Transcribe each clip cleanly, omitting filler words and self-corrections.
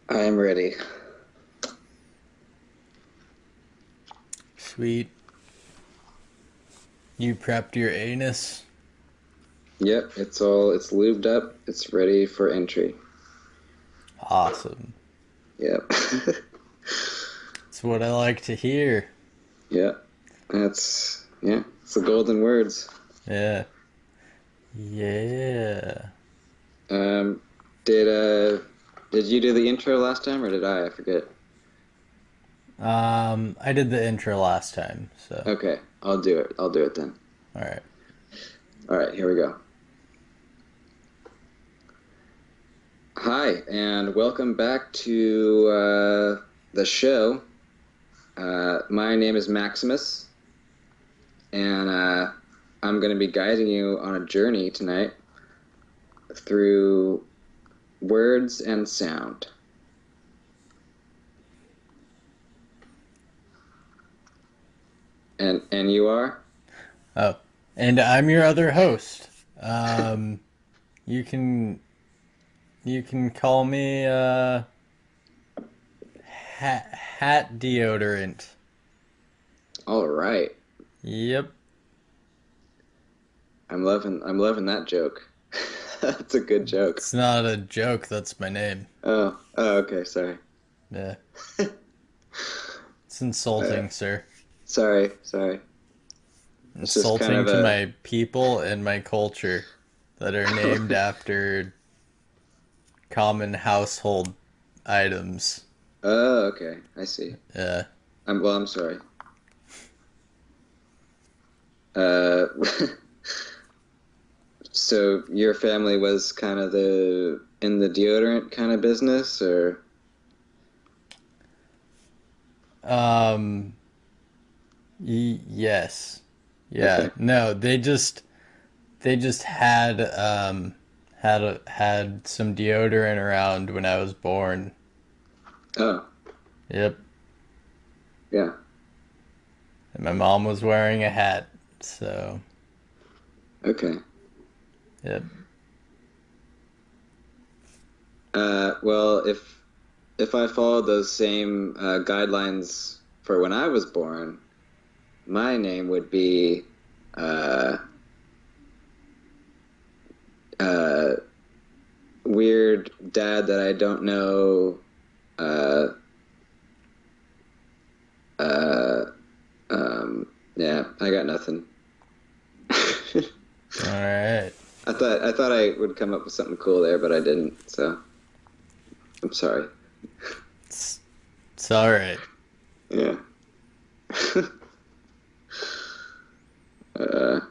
I am ready. Sweet. You prepped your anus? Yep, it's lubed up. It's ready for entry. Awesome. Yep. That's what I like to hear. Yep. It's the golden words. Yeah. Yeah. Um, did you do the intro last time or did I? I forget. I did the intro last time, so. Okay, I'll do it. I'll do it then. Alright. All right, here we go. Hi, and welcome back to the show. My name is Maximus, and I'm going to be guiding you on a journey tonight through words and sound. And you are? Oh. And I'm your other host. Um, you can you can call me hat deodorant. All right. Yep. I'm loving that joke. That's a good joke. It's not a joke, that's my name. Oh, okay, sorry. Yeah. It's Uh, insulting, sir. sorry. It's just kind Insulting of to a my people and my culture that are named after common household items. Oh, okay. I see. Yeah. I'm sorry. Uh so your family was kind of the in the deodorant kind of business or Um. Yes. Yeah. okay. No. They just had some deodorant around when I was born. Oh, Yep. yeah. And my mom was wearing a hat. So. Okay. Yep. Well, if I followed those same guidelines for when I was born, my name would be uh, uh, weird dad that I don't know. Uh, uh, yeah, I got nothing. All right. I thought I would come up with something cool there, but I didn't. So I'm sorry. It's, it's all right. Yeah.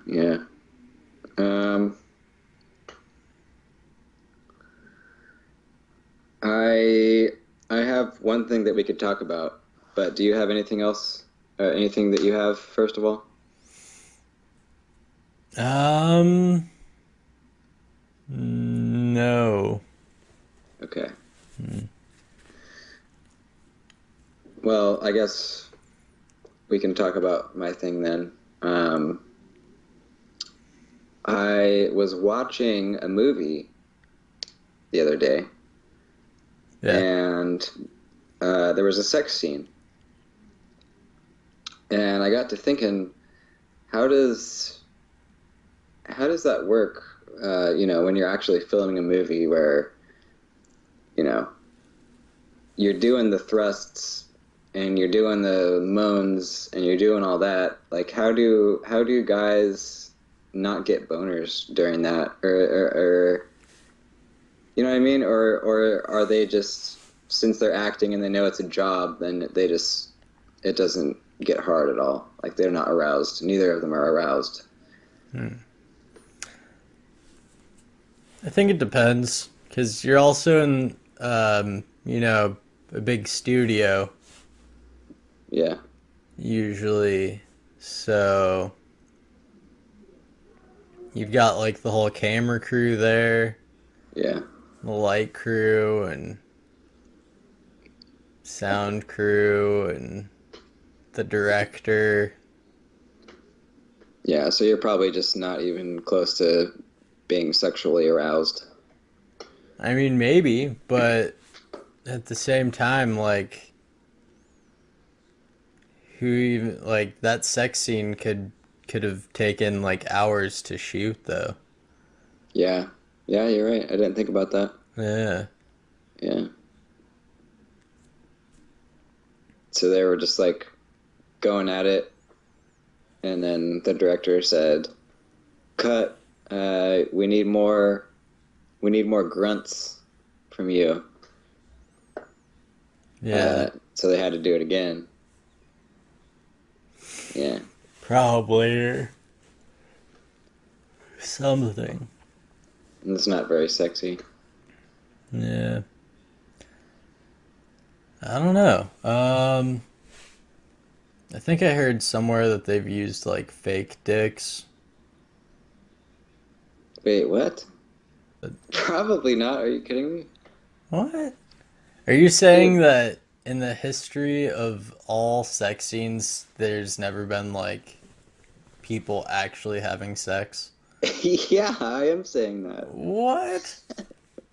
Yeah. Um, I I have one thing that we could talk about, but do you have anything else? Anything that you have, first of all? Um. No. Okay. Well, I guess we can talk about my thing then. I was watching a movie the other day, Yeah. and there was a sex scene, and I got to thinking, how does how does that work? When you're actually filming a movie where you know you're doing the thrusts and you're doing the moans and you're doing all that. Like, how do guys not get boners during that, or you know what I mean, or are they just since they're acting and they know it's a job, then they just it doesn't get hard at all. Like they're not aroused. Neither of them are aroused. Hmm. I think it depends because you're also in, a big studio Yeah, usually. So you've got like the whole camera crew there, yeah, the light crew, and sound crew, and the director. yeah. So you're probably just not even close to being sexually aroused. I mean, maybe, but at the same time, like, who even like that sex scene could have taken like hours to shoot though. Yeah. Yeah, you're right. I didn't think about that. Yeah. Yeah. So they were just like going at it, and then the director said, "Cut. We need more. We need more grunts from you." Yeah. So they had to do it again. Yeah. Probably something. And it's not very sexy. Yeah. I don't know. I think I heard somewhere that they've used like fake dicks. Wait, what? But Probably not. Are you kidding me? what? Are you saying Dude. that in the history of all sex scenes, there's never been like people actually having sex? Yeah, I am saying that. What?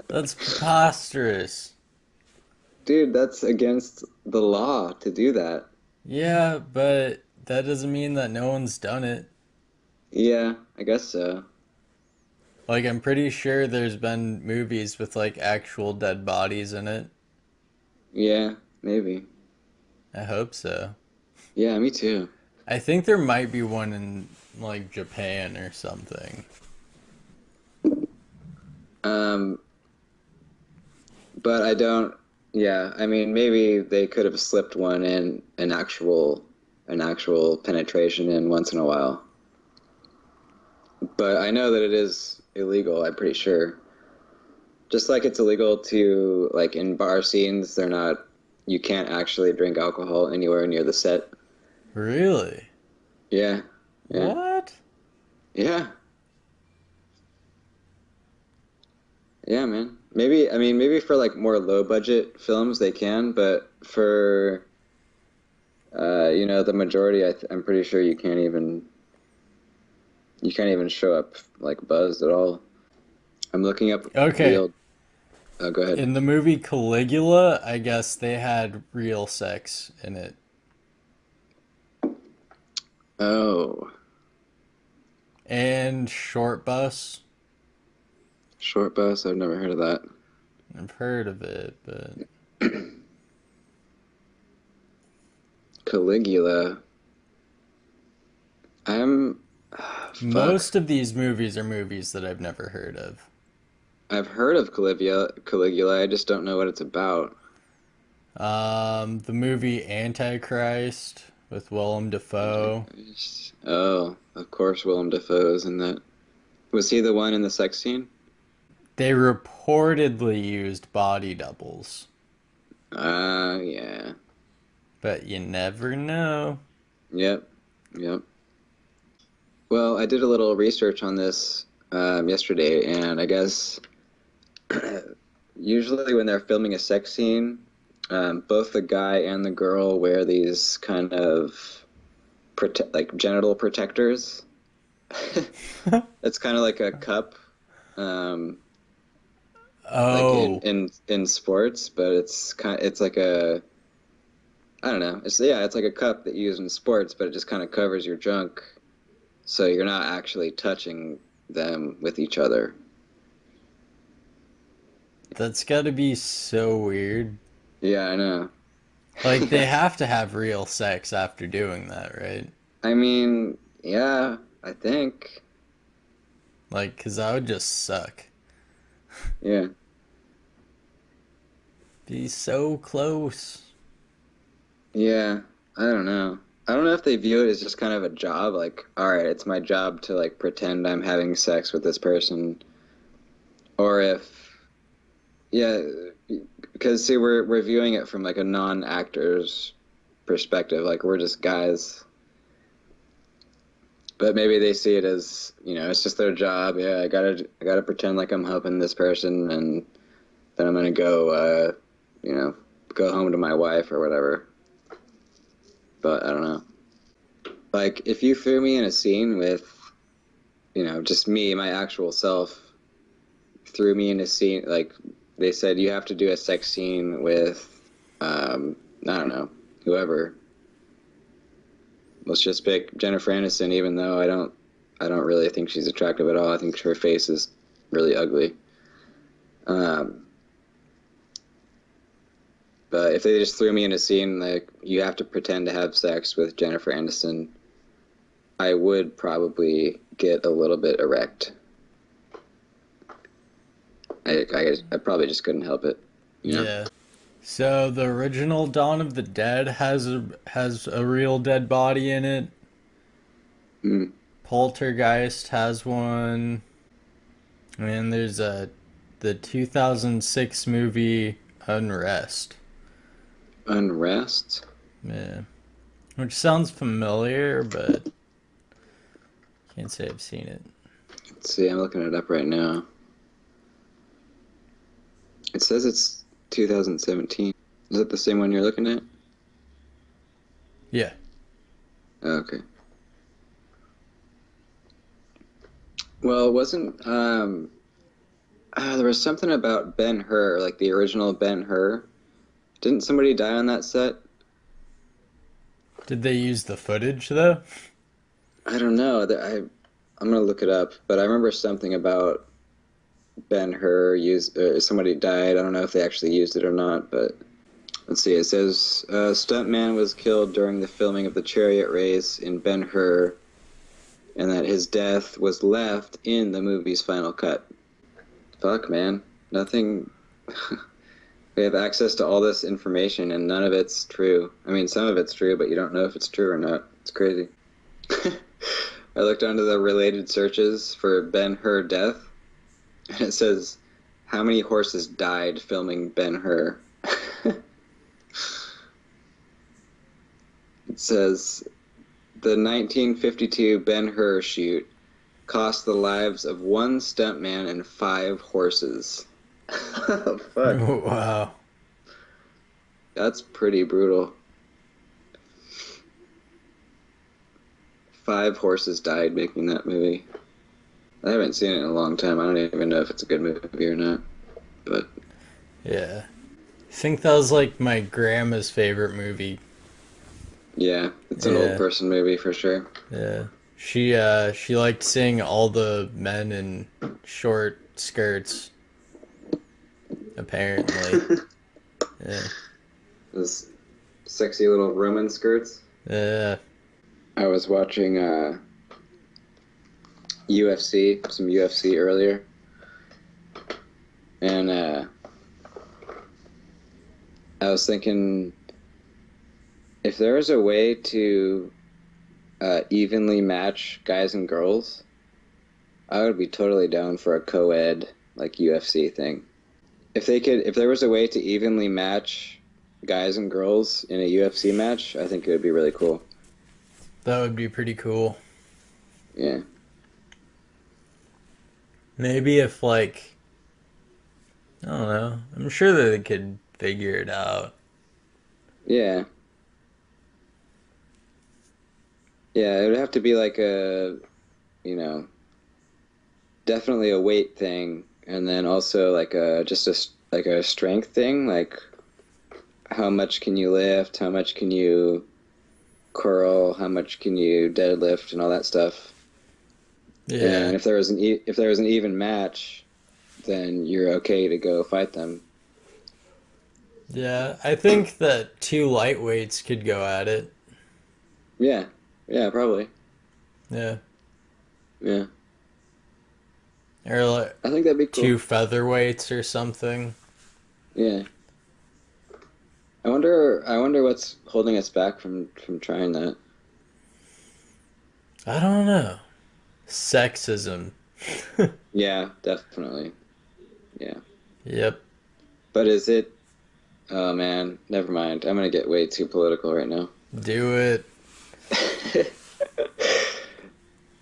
That's preposterous. Dude, that's against the law to do that. Yeah, but that doesn't mean that no one's done it. Yeah, I guess so. Like, I'm pretty sure there's been movies with like actual dead bodies in it. Yeah, maybe. I hope so. Yeah, me too. I think there might be one in like Japan or something. Um, but I don't. Yeah, I mean, maybe they could have slipped one in an actual penetration in once in a while. But I know that it is illegal. I'm pretty sure. Just like it's illegal to like in bar scenes, they're not. You can't actually drink alcohol anywhere near the set. Really? Yeah, yeah, What? yeah, yeah, man. Maybe I mean maybe for like more low budget films they can, but for the majority, I'm pretty sure you can't even show up like buzzed at all. I'm looking up Okay. real. Oh, go ahead. In the movie Caligula, I guess they had real sex in it. Oh, And Short Bus. short bus. I've never heard of that. I've heard of it, but Caligula. I'm. Fuck. most of these movies are movies that I've never heard of. I've heard of Caligula. Caligula. I just don't know what it's about. The movie Antichrist with Willem Dafoe. Antichrist. Oh, of course, Willem Dafoe's in that. Was he the one in the sex scene? They reportedly used body doubles, Yeah. but you never know. Yep. Yep. Well, I did a little research on this yesterday, and I guess usually when they're filming a sex scene, both the guy and the girl wear these kind of like genital protectors. It's kind of like a cup, um, like Oh, in sports, but it's like a I don't know. It's like a cup that you use in sports, but it just kind of covers your junk, so you're not actually touching them with each other. that's gotta be so weird. Yeah, I know. Like, they have to have real sex after doing that, right? I mean, yeah, I think. Like, cause that would just suck. Yeah. Be so close. Yeah. I don't know. I don't know if they view it as just kind of a job, like, all right, it's my job to like pretend I'm having sex with this person, or if, yeah, because see, we're viewing it from like a non-actor's perspective, like we're just guys, but maybe they see it as, it's just their job. Yeah, I gotta pretend like I'm helping this person, and then I'm gonna go, you know, go home to my wife or whatever. But I don't know. Like, if you threw me in a scene with, just me, my actual self, threw me in a scene, like, they said you have to do a sex scene with, I don't know, whoever. Let's just pick Jennifer Aniston, even though I don't really think she's attractive at all. I think her face is really ugly. Um, but if they just threw me in a scene like you have to pretend to have sex with Jennifer Aniston, I would probably get a little bit erect. I probably just couldn't help it, you know? Yeah. So the original Dawn of the Dead has a real dead body in it. Mm. Poltergeist has one. And there's the 2006 movie Unrest. Unrest? Yeah. Which sounds familiar, but can't say I've seen it. Let's see, I'm looking it up right now. It says it's 2017. Is that the same one you're looking at? Yeah. Oh, okay. Well, it wasn't there was something about Ben-Hur, like the original Ben-Hur. Didn't somebody die on that set? Did they use the footage though? I don't know. I'm gonna look it up, but I remember something about Ben-Hur used somebody died. I don't know if they actually used it or not, but let's see. It says stuntman was killed during the filming of the chariot race in Ben-Hur, and that his death was left in the movie's final cut. Fuck, man. Nothing. We have access to all this information, and none of it's true. I mean, some of it's true, but you don't know if it's true or not. It's crazy. I looked onto the related searches for Ben-Hur death, and it says, how many horses died filming Ben-Hur? It says, the 1952 Ben-Hur shoot cost the lives of one stuntman and 5 horses. Fuck. Wow. That's pretty brutal. 5 horses died making that movie. I haven't seen it in a long time. I don't even know if it's a good movie or not. But Yeah. I think that was like my grandma's favorite movie. yeah, it's an old Yeah. person movie for sure. Yeah. She liked seeing all the men in short skirts, apparently. Yeah. Those sexy little Roman skirts. Yeah. I was watching UFC, some UFC earlier, and I was thinking if there was a way to evenly match guys and girls, I would be totally down for a co-ed like UFC thing. If there was a way to evenly match guys and girls in a UFC match, I think it would be really cool. That would be pretty cool. Yeah. Maybe if like I don't know. I'm sure that they could figure it out. Yeah. Yeah, it would have to be like a, you know, definitely a weight thing, and then also like a just a like a strength thing, like how much can you lift, how much can you curl, how much can you deadlift, and all that stuff. Yeah. And if there was an even match, then you're okay to go fight them. Yeah. I think that two lightweights could go at it. Yeah, yeah, probably. Yeah. Yeah, Or like I think that'd be cool. two featherweights or something. Yeah, I wonder what's holding us back from trying that. I don't know. Sexism. Yeah, definitely. Yeah, Yep. but is it? Oh man, never mind. I'm gonna get way too political right now. Do it.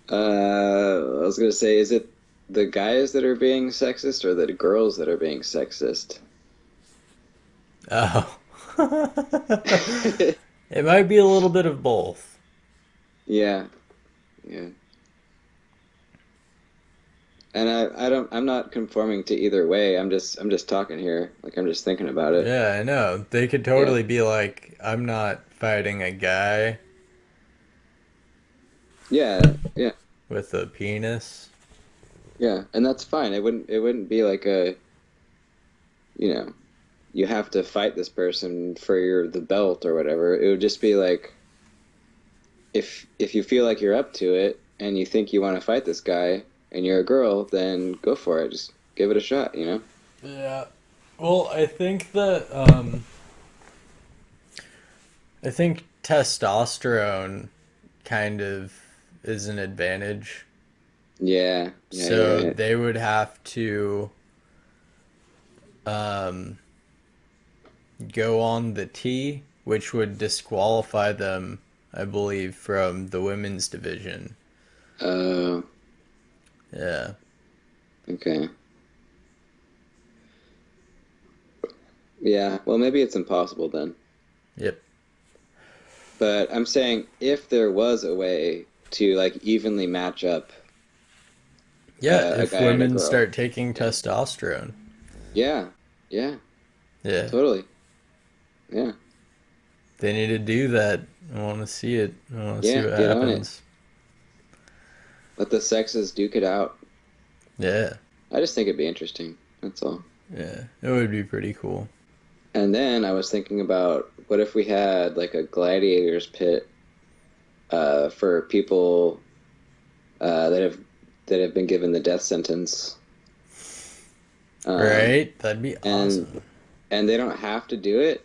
I was gonna say, is it the guys that are being sexist or the girls that are being sexist? Oh. It might be a little bit of both. Yeah, yeah. And I'm not conforming to either way. I'm just talking here. Like I'm just thinking about it. Yeah, I know. They could Yeah. totally be like, I'm not fighting a guy Yeah. Yeah. with a penis. Yeah. And that's fine. It wouldn't be like a, you know, you have to fight this person for the belt or whatever. It would just be like if you feel like you're up to it and you think you want to fight this guy and you're a girl, then go for it. Just give it a shot, you know? Yeah. Well, I think testosterone kind of is an advantage. Yeah. Yeah, you're So right. they would have to um, go on the T, which would disqualify them, I believe, from the women's division. Oh, Yeah. okay. Yeah, well, maybe it's impossible then. Yep. But I'm saying if there was a way to like evenly match up Yeah, a if guy and a women girl. start taking Yeah. testosterone. Yeah. Yeah. Yeah. Totally. Yeah. They need to do that. I want to see it. I want to see Yeah. what Get on it. happens. Let the sexes duke it out. Yeah. I just think it'd be interesting. That's all. Yeah. It would be pretty cool. And then I was thinking about what if we had like a gladiators pit for people that have been given the death sentence. Um, Right? That'd be and awesome. and they don't have to do it.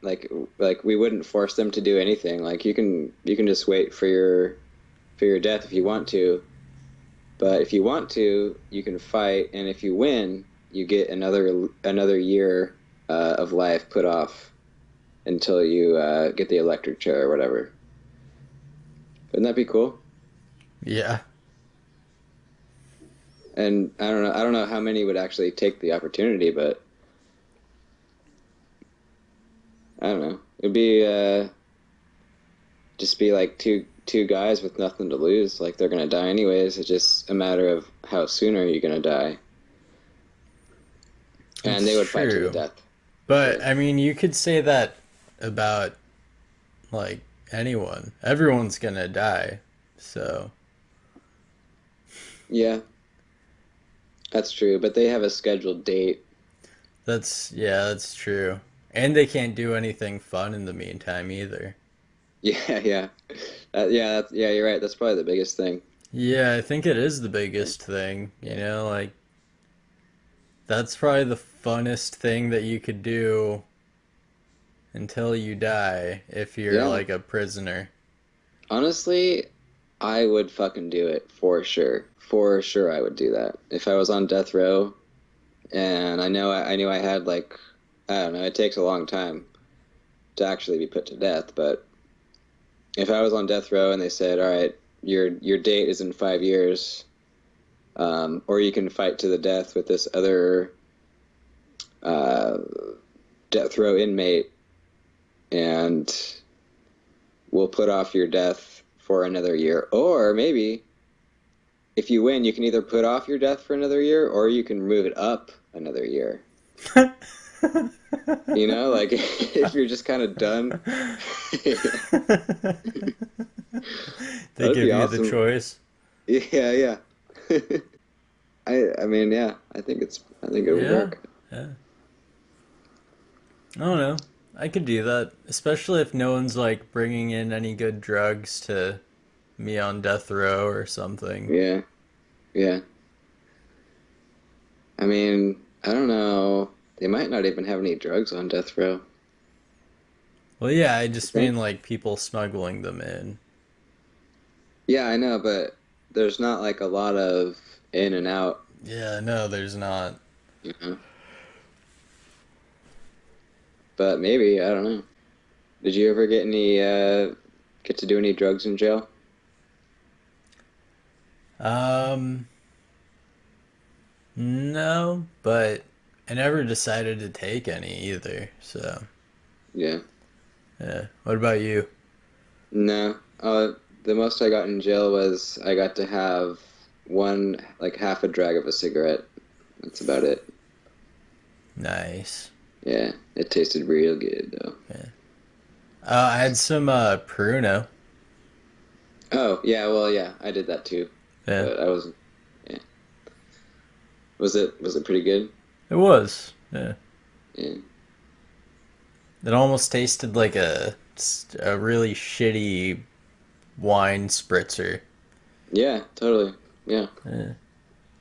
Like we wouldn't force them to do anything. Like you can just wait for your death if you want to. But if you want to, you can fight, and if you win, you get another year of life put off until you get the electric chair or whatever. Wouldn't that be cool? Yeah. And I don't know how many would actually take the opportunity, but I don't know. It'd be just be like two guys with nothing to lose. Like they're gonna die anyways. It's just a matter of how soon are you gonna die. And they It's would fight to the true. death. But, But I mean, you could say that about, like, anyone. Everyone's gonna die. So, yeah, that's true. But they have a scheduled date. yeah, that's true. And they can't do anything fun in the meantime either. Yeah, yeah, yeah. You're right. That's probably the biggest thing. Yeah, I think it is the Yeah, biggest thing. Like, that's probably the funnest thing that you could do until you die if you're yeah. like a prisoner. Honestly, I would fucking do it for sure. For sure, I would do that if I was on death row. And I knew I had like I don't know. It takes a long time to actually be put to death, but if I was on death row and they said, "All right, your date is in 5 years," or you can fight to the death with this other uh, death row inmate, and we'll put off your death for another year, or maybe if you win, you can either put off your death for another year, or you can move it up another year. You know, like if you're just kind of done, They that'd give be you the awesome. choice. Yeah, yeah. I mean, yeah, I think it would Yeah, work. yeah. I don't know. I could do that, especially if no one's like bringing in any good drugs to me on death row or something. Yeah, yeah. I mean, I don't know. They might not even have any drugs on death row. Well, yeah, I You just mean think? like people smuggling them in. Yeah, I know, but there's not like a lot of in and out, Yeah, no, there's not. you know. But maybe, I don't know. Did you ever get to do any drugs in jail? Um, no, but I never decided to take any either. So, Yeah. yeah. What about you? No. The most I got in jail was I got to have one like half a drag of a cigarette. That's about it. Nice. Yeah, it tasted real good though. Yeah. I had some Pruno. Oh yeah, well yeah, I did that too, Yeah, but I wasn't. Yeah, was it pretty good? it was. Yeah. Yeah, It almost tasted like a really shitty wine spritzer. yeah, totally. Yeah, Yeah.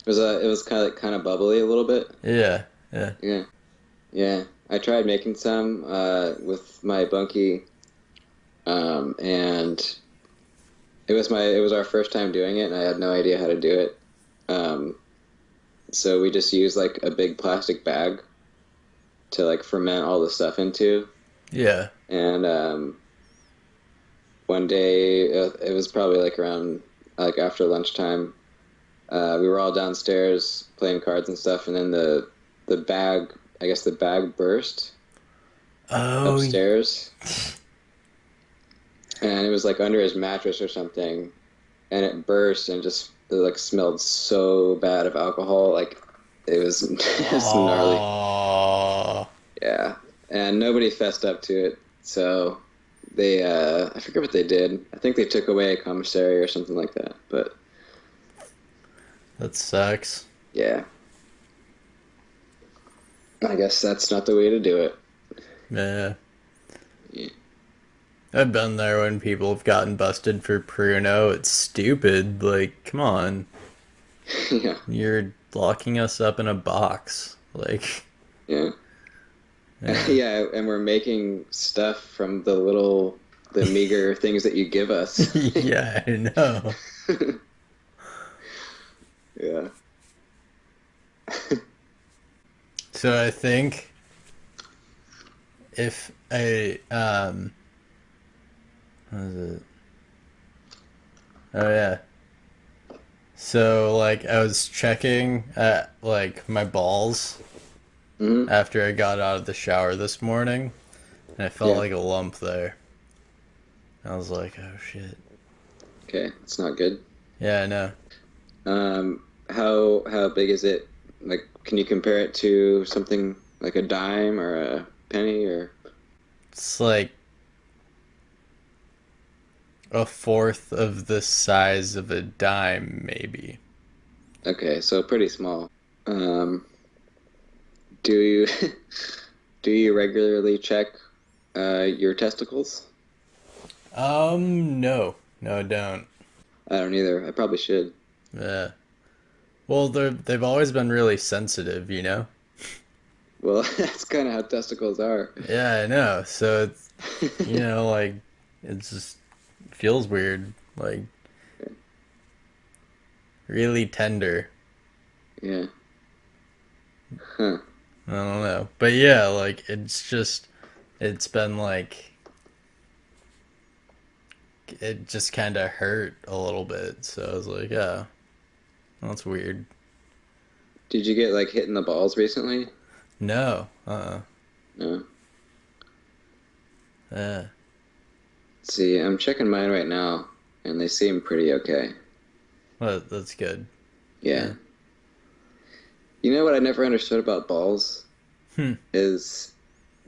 it was kind of bubbly a little bit. Yeah. Yeah. Yeah, yeah. I tried making some with my bunkie, and it was our first time doing it, and I had no idea how to do it. Um, so we just used like a big plastic bag to like ferment all the stuff into. Yeah. And one day, it was probably like around like after lunchtime. We were all downstairs playing cards and stuff, and then the bag, I guess the bag burst Oh, upstairs, and it was like under his mattress or something, and it burst and just it like smelled so bad of alcohol, like it was it was gnarly. oh, Yeah, and nobody fessed up to it, so they I forget what they did. I think they took away a commissary or something like that. But that sucks. yeah, I guess that's not the way to do it. Yeah. Yeah, I've been there when people have gotten busted for Pruno. It's stupid. Like, come on. yeah, You're locking us up in a box. Like, yeah, yeah. yeah. And we're making stuff from the meager things that you give us. Yeah, I know. Yeah. So I think if what is it? Oh yeah. So like I was checking at like my balls Hmm. after I got out of the shower this morning, and I felt Yeah. like a lump there. I was like, oh shit. Okay, it's not good. Yeah, I know. How big is it? Like, can you compare it to something like a dime or a penny or? It's like a fourth of the size of a dime, maybe. Okay, so pretty small. Um, do you do you regularly check your testicles? No. No, I don't. I don't either. I probably should. Yeah. Well, they've always been really sensitive, you know? Well, that's kind of how testicles are. Yeah, I know. So it's, like, it just feels weird. Like, really tender. Yeah. Huh. I don't know. But yeah, like, it's been like, it just kind of hurt a little bit. So I was like, yeah, that's weird. Did you get like hit in the balls recently? No. No. Yeah. See, I'm checking mine right now, and they seem pretty okay. Well, that's good. Yeah. Yeah. You know what I never understood about balls Hmm. is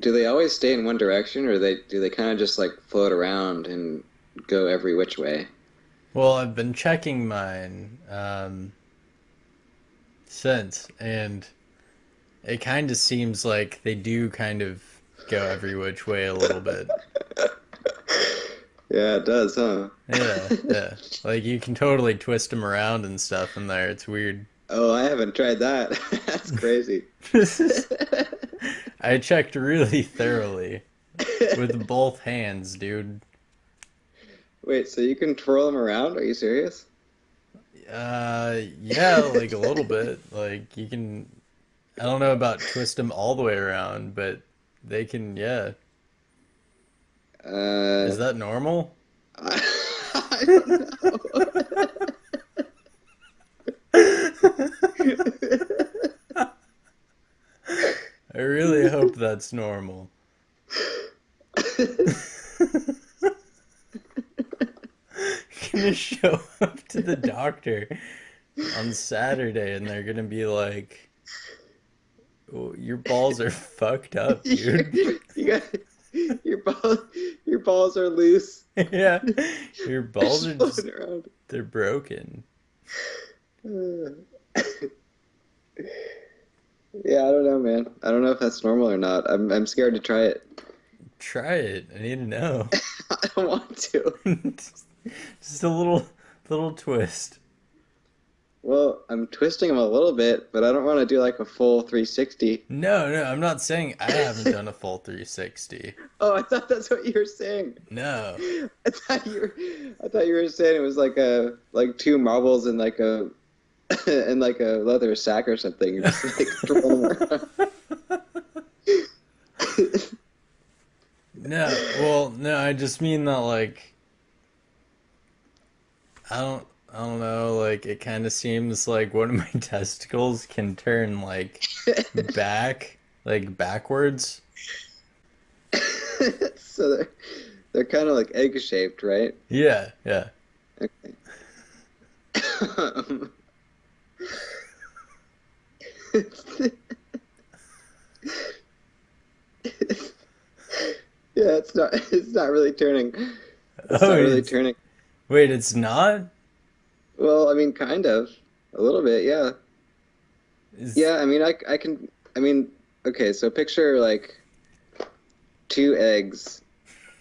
do they always stay in one direction or do they kind of just like float around and go every which way? Well, I've been checking mine since, and it kind of seems like they do kind of go every which way a little bit. Yeah, it does, huh? Yeah, yeah. Like you can totally twist them around and stuff in there. It's weird. Oh, I haven't tried that. That's crazy. I checked really thoroughly with both hands, dude. Wait, so you can twirl them around? Are you serious? Yeah, like a little bit. Like you can. I don't know about twist them all the way around, but they can. Yeah. Uh, Is that normal? I don't know. I really hope that's normal. Gonna show up to the doctor on Saturday, and they're gonna be like, "Oh, your balls are fucked up, dude." You got your balls. Your balls are loose. Yeah, your They're balls just are just floating around. they're broken. Yeah, I don't know, man. I don't know if that's normal or not. I'm scared to try it. Try it. I need to know. I don't want to. Just a little twist. Well, I'm twisting them a little bit, but I don't want to do like a full 360. No, no, I'm not saying I haven't done a full 360. Oh, I thought that's what you were saying. No. I thought you were saying it was like two marbles in like a in like a leather sack or something. You're just like twirling them around. No, well, no, I just mean that like I don't know, like it kind of seems like one of my testicles can turn like like backwards. So they're kind of like egg shaped, right? Yeah, yeah. Okay. Yeah, it's not really turning. It's Oh, not really turning. wait, it's not? Well, I mean, kind of. A little bit, yeah. Is Yeah, I mean, I can, I mean, okay, so picture like two eggs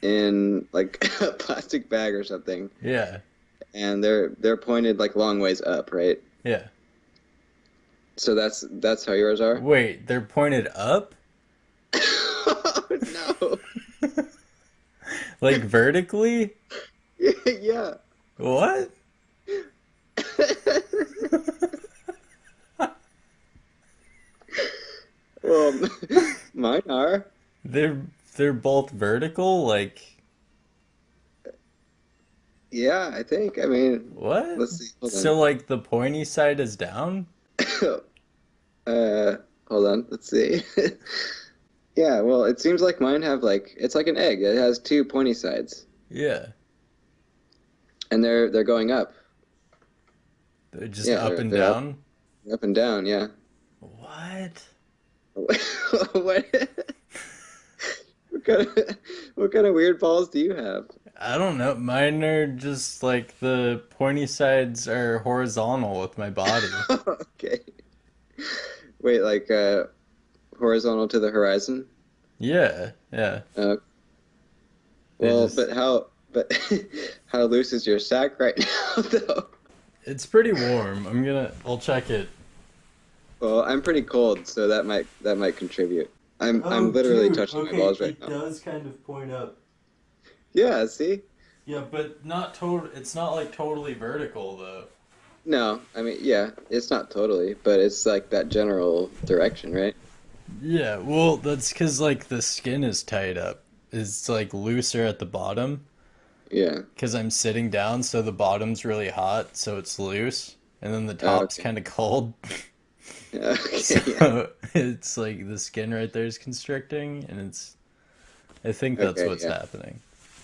in like a plastic bag or something, yeah. and they're pointed like long ways up, right? Yeah. So that's how yours are? Wait, they're pointed up? Oh, Like vertically? no. Yeah. What? Well, mine are. They're they're both vertical? Like Yeah, I think. I mean, what? let's see. Hold So on. like the pointy side is down? Uh, hold on. Let's see. Yeah, well, it seems like mine have like it's like an egg. It has two pointy sides, Yeah. and they're going up. They're just Yeah, up and they're down? up and down. Yeah. What? What? What kind of what kind of weird balls do you have? I don't know. Mine are just like the pointy sides are horizontal with my body. Okay. Wait, like horizontal to the horizon? Yeah, yeah. Uh, They well, just but how loose is your sack right now, though? it's pretty warm. I'll check it. Well, I'm pretty cold, so that might contribute. I'm Oh, literally dude. touching my Okay, balls right it now. does kind of point up. Yeah, see? Yeah, but not total. It's not like totally vertical though. No, I mean, yeah, it's not totally, but it's like that general direction, right? Yeah, well, that's because like the skin is tied up. It's like looser at the bottom Yeah. because I'm sitting down, so the bottom's really hot, so it's loose, and then the Oh, top's okay. kind of cold. Yeah, okay, yeah. So it's like the skin right there is constricting, and I think that's Okay, what's yeah. happening.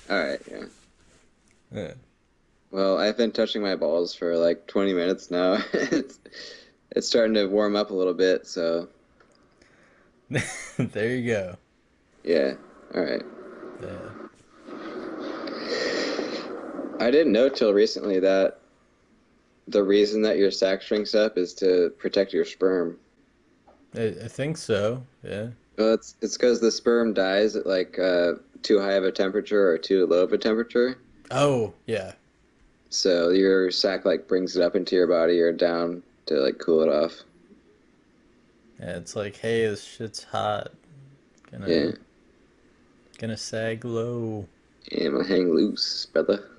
All right, yeah. Yeah. Well, I've been touching my balls for like 20 minutes now. It's starting to warm up a little bit, so There you go. yeah. All right. Yeah. I didn't know till recently that the reason that your sac shrinks up is to protect your sperm. I think so. Yeah. Well, it's because the sperm dies at like too high of a temperature or too low of a temperature. Oh, yeah. So your sac like brings it up into your body or down to like cool it off. Yeah, it's like, hey, this shit's hot. Yeah. Gonna gonna sag low. Yeah, I'm gonna hang loose, brother.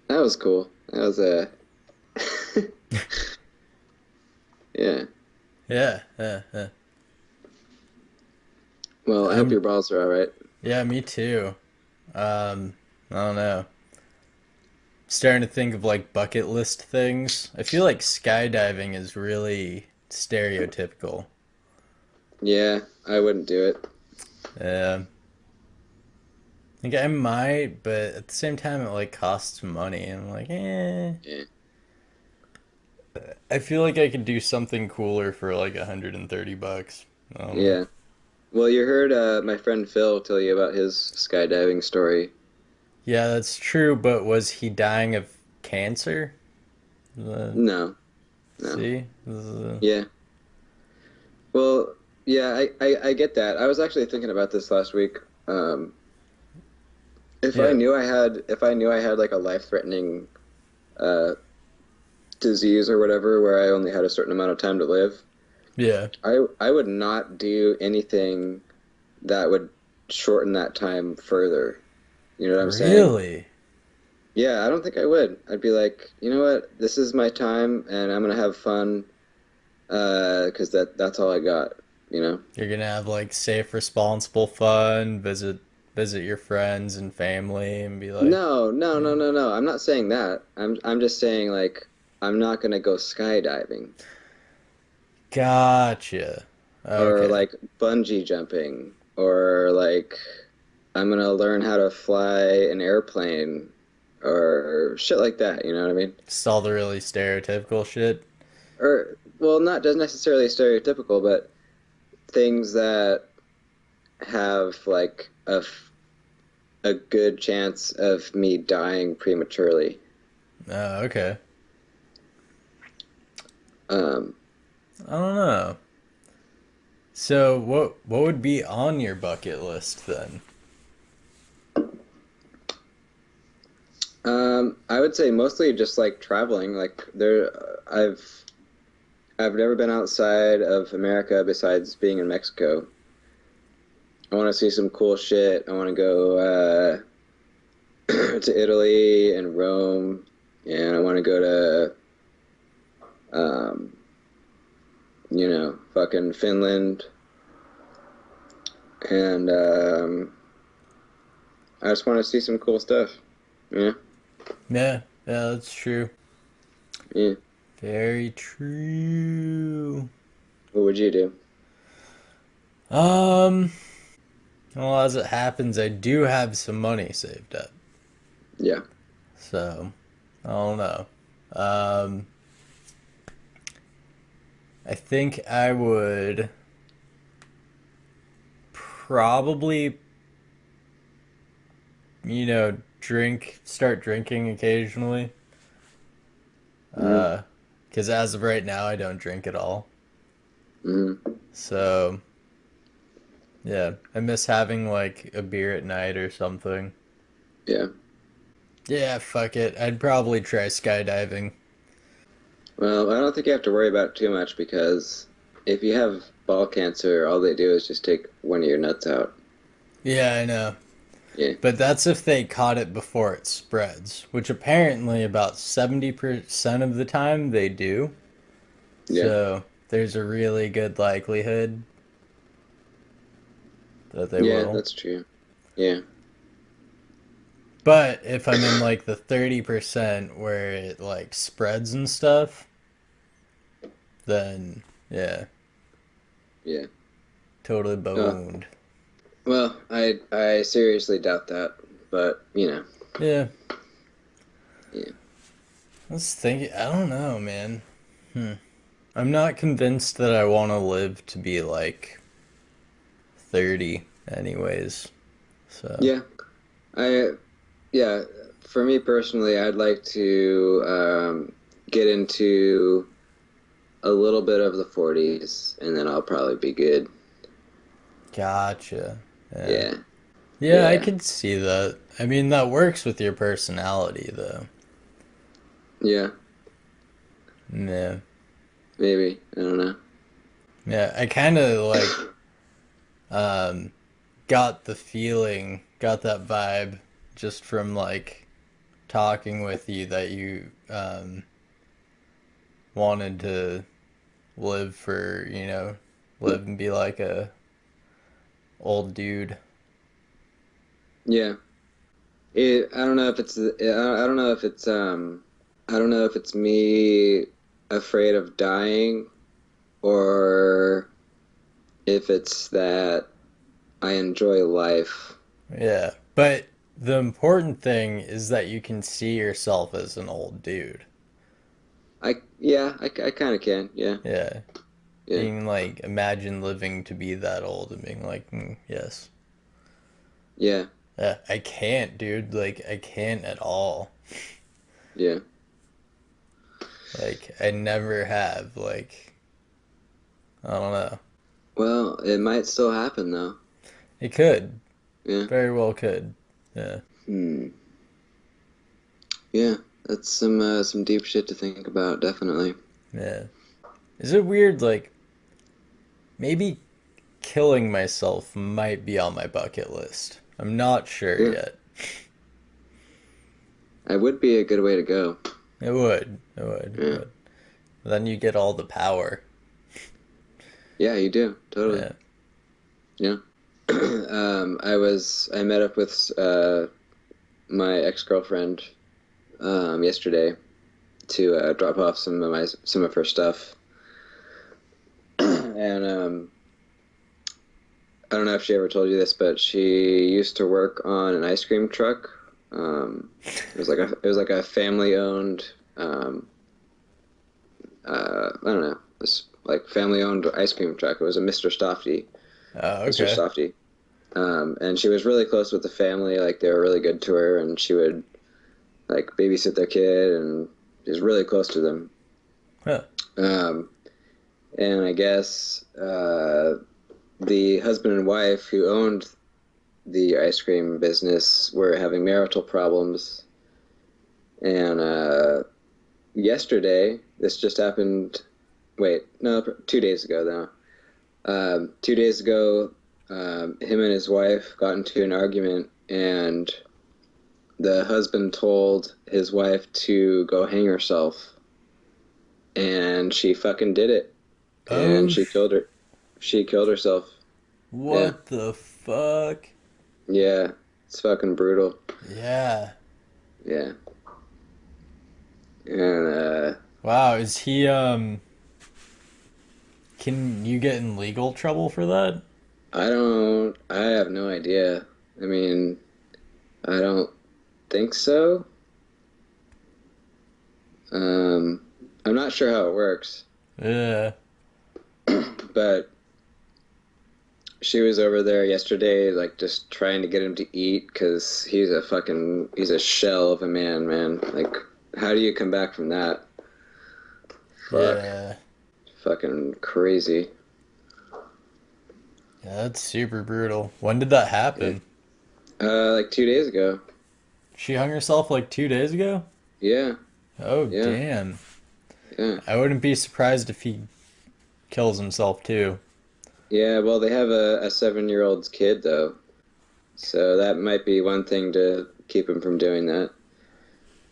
That was cool. That was a yeah. Yeah, yeah, yeah. Well, I hope I'm your balls are all right. yeah, me too. I don't know. Starting to think of like bucket list things. I feel like skydiving is really stereotypical. Yeah, I wouldn't do it. Yeah. Like I might, but at the same time, it like costs money. And I'm like, eh. Yeah. I feel like I could do something cooler for like $130. I don't know. Yeah. Well, you heard my friend Phil tell you about his skydiving story. Yeah, that's true. But was he dying of cancer? Uh, No, no. see, this is, Yeah. Well, yeah, I get that. I was actually thinking about this last week. Um, yeah, if I knew I had like a life-threatening uh, disease or whatever, where I only had a certain amount of time to live, yeah. I would not do anything that would shorten that time further. You know what I'm saying? Really? Yeah, I don't think I would. I'd be like, you know what? This is my time, and I'm gonna have fun, 'cause that's all I got. You know? You're gonna have like safe, responsible fun, visit your friends and family, and be like, No, no, yeah. no, no, no. I'm not saying that. I'm just saying like I'm not gonna go skydiving Gotcha. or Okay. like bungee jumping or like I'm gonna learn how to fly an airplane or shit like that. You know what I mean? Just all the really stereotypical shit. Or well, not doesn't necessarily stereotypical, but things that have like a good chance of me dying prematurely. Okay. Um, I don't know. So what would be on your bucket list then? I would say mostly just like traveling. Like I've never been outside of America besides being in Mexico. I want to see some cool shit. I want to go to Italy and Rome, and I want to go to um, fucking Finland, and I just want to see some cool stuff. Yeah, Yeah, yeah, that's true. yeah. Very true. What would you do? Um, well, as it happens, I do have some money saved up. Yeah, So, I don't know. Um, I think I would probably, start drinking occasionally. mm-hmm. Because as of right now, I don't drink at all. Mm-hmm. So, yeah, I miss having like a beer at night or something. Yeah. Yeah, fuck it. I'd probably try skydiving. Well, I don't think you have to worry about it too much because if you have ball cancer, all they do is just take one of your nuts out. Yeah, I know. Yeah, But that's if they caught it before it spreads, which apparently about 70% of the time they do. yeah, So there's a really good likelihood that they yeah, will. that's true. Yeah, But if I'm in like the 30% where it like spreads and stuff, then yeah, yeah. totally Oh, boned. well, I seriously doubt that, but Yeah, yeah, I was thinking, I don't know, man. Hmm. I'm not convinced that I want to live to be like 30 anyways. So, yeah. I yeah. For me personally, I'd like to get into a little bit of the 40s, and then I'll probably be good. gotcha. Yeah. Yeah, Yeah, I yeah, could see that. I mean, that works with your personality, though. yeah. Yeah. Maybe I don't know. Yeah, I kind of like um got the feeling, got that vibe just from like talking with you that you wanted to live for, live and be like a old dude. Yeah. I don't know if it's I don't know if it's I don't know if it's me afraid of dying or if it's that I enjoy life. Yeah. But the important thing is that you can see yourself as an old dude. I kind of can. Yeah, Yeah. yeah, You can like imagine living to be that old and being like, yes. yeah, I can't, dude. Like, I can't at all. yeah. Like, I never have. Like, I don't know. Well, it might still happen though. It could. Yeah. Very well could. Yeah. Hmm. Yeah. That's some deep shit to think about. Definitely. Yeah. Is it weird? Like, maybe killing myself might be on my bucket list. I'm not sure Yeah. yet. It would be a good way to go. It would. It would. Yeah. But then you get all the power. Yeah, you do. Totally. Yeah. Yeah. I met up with my ex-girlfriend yesterday to drop off some of her stuff, and I don't know if she ever told you this, but she used to work on an ice cream truck. It was like a family-owned I don't know, this like family-owned ice cream truck. It was a Oh, Mr. okay. Softy. And she was really close with the family. Like they were really good to her, and she would like babysit their kid, and she was really close to them. Huh. Um, and I guess the husband and wife who owned the ice cream business were having marital problems. And yesterday, this just happened. Wait, no, 2 days ago though. 2 days ago, him and his wife got into an argument, and the husband told his wife to go hang herself, and she fucking did it, and Oh, she killed her. She killed herself. Yeah, what the fuck? yeah, it's fucking brutal. Yeah. Yeah, and Wow, is he can you get in legal trouble for that? I have no idea. I mean, I don't think so. Um, I'm not sure how it works, Yeah. but she was over there yesterday, like just trying to get him to eat because he's a shell of a man, man. Like, how do you come back from that? Fuck, Yeah. fucking crazy. Yeah, that's super brutal. When did that Yeah. happen? Like 2 days ago. She hung herself like 2 days ago? Yeah, Oh, yeah, damn. yeah, I wouldn't be surprised if he kills himself too. yeah. Well, they have a 7-year-old kid though, so that might be one thing to keep him from doing that.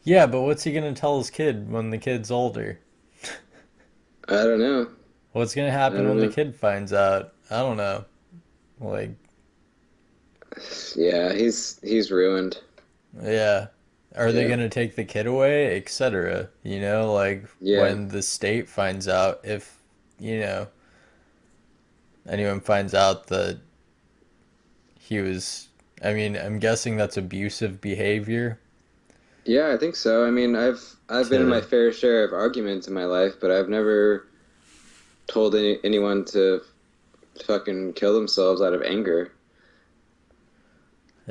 Yeah, but what's he gonna tell his kid when the kid's older? I don't know. What's gonna I happen don't when the know. kid finds out? I don't know. Like, Yeah, he's ruined. yeah. Are they Yeah, gonna take the kid away, etc.? You know, like yeah, when the state finds out if, you know, anyone finds out that he was, I mean, I'm guessing that's abusive behavior yeah. I think so. I mean, I've been in my to, fair share of arguments in my life, but I've never told anyone to fucking kill themselves out of anger.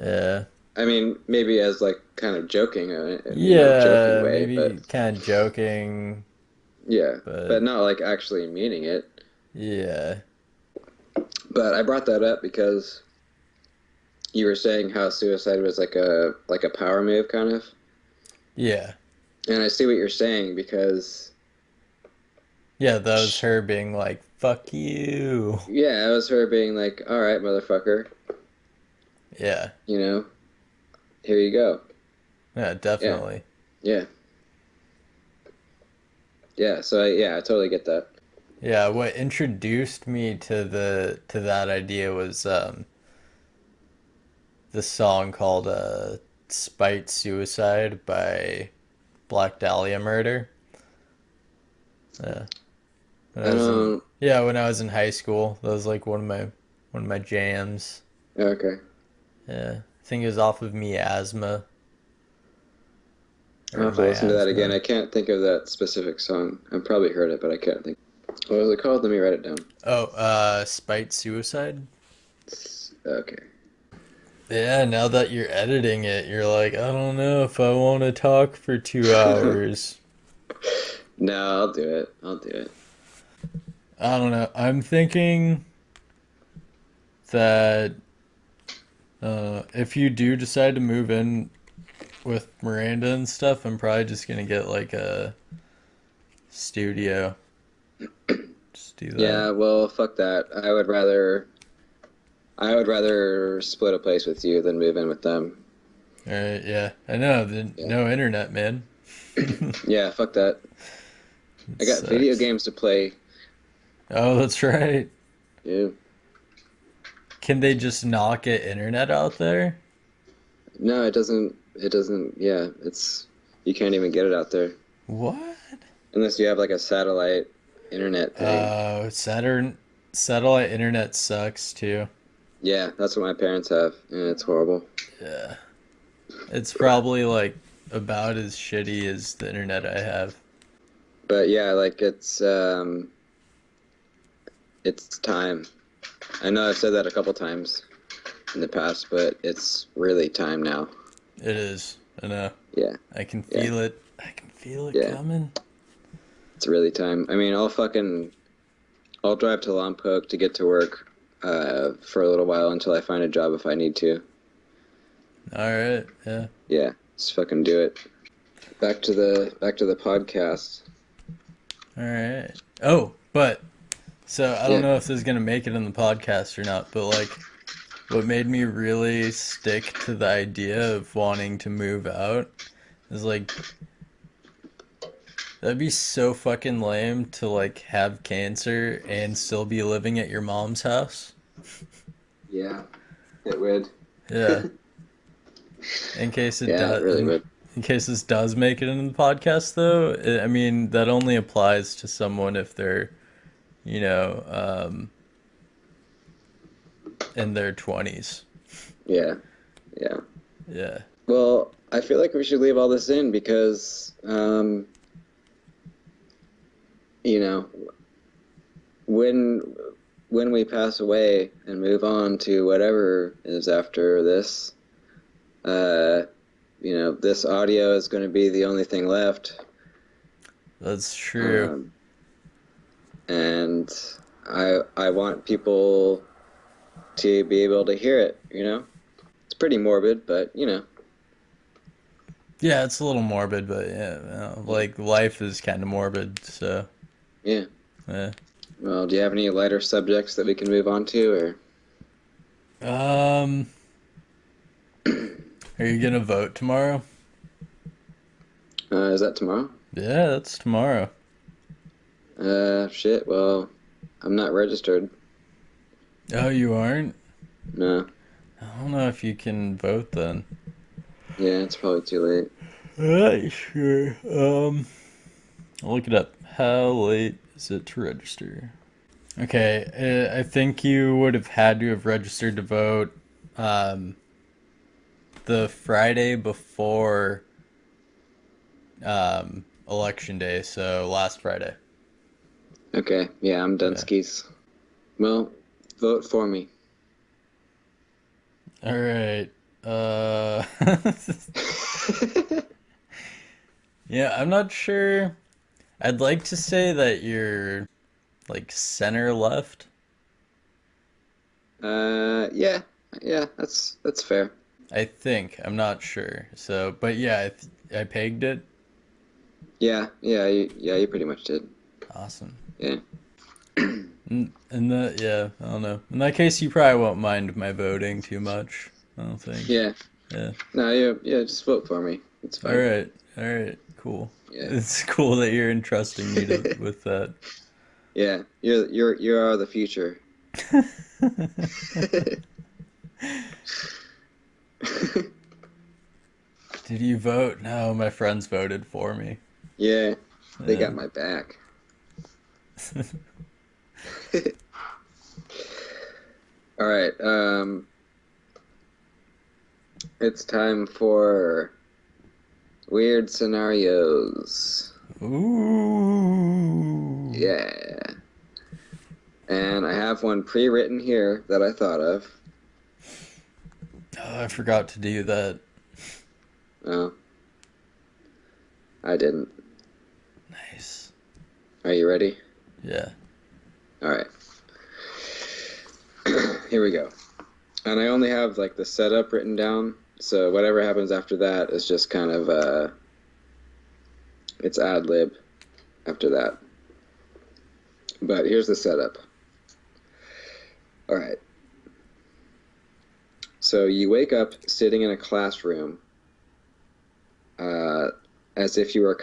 yeah. I mean, maybe as like kind of joking, joking Yeah, way, but maybe kind of joking, yeah, but but not like actually meaning it. yeah. But I brought that up because you were saying how suicide was like a power move kind of. Yeah. And I see what you're saying because Yeah, that was sh her being like, fuck you. yeah, it was her being like, "All right, motherfucker, Yeah. you know, here you go." Yeah, Yeah. definitely. Yeah. Yeah, yeah, I totally get that. Yeah, what introduced me to that idea was this song called Spite Suicide by Black Dahlia Murder. Yeah. When I I was in don't yeah, when I was in high school. That was like one of my jams. okay. Yeah. I think it was off of Miasma I'll or have to listen to that again. Miasma. I can't think of that specific song. I've probably heard it, but I can't think. What was it called? Let me write it down. Oh, Spite Suicide. Okay. Yeah, now that you're editing it, you're like, I don't know if I want to talk for 2 hours. No, I'll do it. I'll do it. I don't know. I'm thinking that if you do decide to move in with Miranda and stuff, I'm probably just gonna get like a studio. Just do that. Yeah, well, fuck that. I would rather split a place with you than move in with them. All right, yeah, I know. Yeah. No internet, man. It Yeah, fuck that. I got video sucks. games to play. Oh, that's right. Yeah. Can they just not get internet out there? No, it doesn't. It doesn't. Yeah, you can't even get it out there What? unless you have like a satellite internet thing. Saturn satellite internet sucks too. Yeah, that's what my parents have, and it's horrible. Yeah. It's probably like about as shitty as the internet I have. But yeah, like it's time. I know I've said that a couple times in the past, but it's really time now. It is. I know. Yeah, I can yeah, feel it. I can feel it yeah. coming. It's really time. I mean, I'll drive to Lompoc to get to work for a little while until I find a job if I need to. All right. Yeah. Yeah, just fucking do it. Back to the podcast. All right. Oh, but so I don't Yeah. know if this is gonna make it in the podcast or not, but like what made me really stick to the idea of wanting to move out is like that'd be so fucking lame to like have cancer and still be living at your mom's house. Yeah, it would. Yeah. In case it Yeah, it does, really would. in case this does make it into the podcast, though, I mean that only applies to someone if they're, you know, in their 20s. Yeah, yeah. Yeah. Well, I feel like we should leave all this in because, you know, when when we pass away and move on to whatever is after this, uh, this audio is going to be the only thing left, That's true. um, and I want people to be able to hear it. It's pretty morbid, but Yeah, it's a little morbid, but yeah, yeah, like life is kind of morbid, so yeah. yeah. Well, do you have any lighter subjects that we can move on to, or Um, are you gonna vote tomorrow? is that tomorrow? Yeah, that's tomorrow. Shit. Well, I'm not registered. Oh, you aren't? No. I don't know if you can vote then. Yeah, it's probably too late. Alright, sure. I'll look it up. How late is it to register? Okay, I think you would have had to have registered to vote um, the Friday before election day, so last Friday. Okay. Yeah, I'm done Yeah. skis. Well, vote for me. All right. Uh, yeah, I'm not sure. I'd like to say that you're like center left. Yeah, yeah. That's fair. I think. I'm not sure. So, but yeah, I pegged it. Yeah, yeah, you pretty much did. Awesome. Yeah. And that, yeah, I don't know. In that case, you probably won't mind my voting too much. I don't think. Yeah. Yeah. No, yeah, just vote for me. It's All fine. right. All right. Cool. Yeah. It's cool that you're entrusting me to with that. Yeah. You are the future. Did you vote? No, my friends voted for me. Yeah, they Yeah. got my back. All right. It's time for weird scenarios. Ooh. Yeah. And I have one pre-written here that I thought of. Oh, I forgot to do that. Oh, I didn't. Nice. Are you ready? Yeah. All right. Here we go. And I only have like the setup written down, so whatever happens after that is just kind of it's ad lib after that. But here's the setup. All right. So you wake up sitting in a classroom, uh, as if you were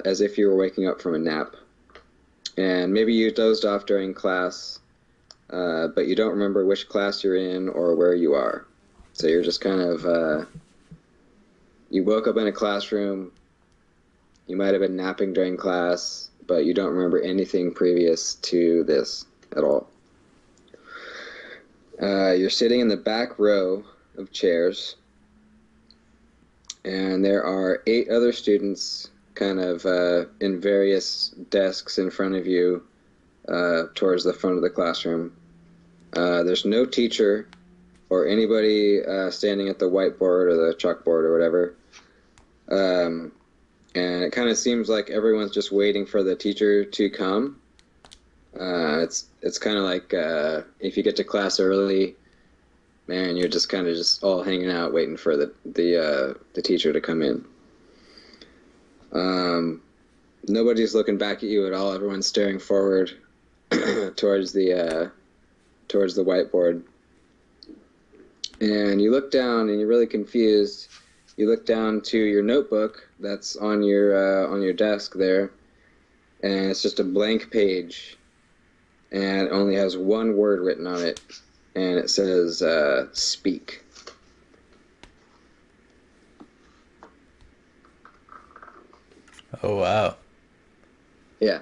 as if you were waking up from a nap, and maybe you dozed off during class, but you don't remember which class you're in or where you are. So you're just kind of you woke up in a classroom. You might have been napping during class, but you don't remember anything previous to this at all. You're sitting in the back row of chairs, and there are 8 other students kind of in various desks in front of you towards the front of the classroom. There's no teacher or anybody standing at the whiteboard or the chalkboard or whatever. And it kind of seems like everyone's just waiting for the teacher to come. It's kind of like if you get to class early, man, you're just kind of just all hanging out waiting for the teacher to come in. Nobody's looking back at you at all. Everyone's staring forward towards the whiteboard. And you look down and you're really confused. You look down to your notebook that's on your desk there, and it's just a blank page, and it only has one word written on it, and it says "speak." Oh, wow. Yeah.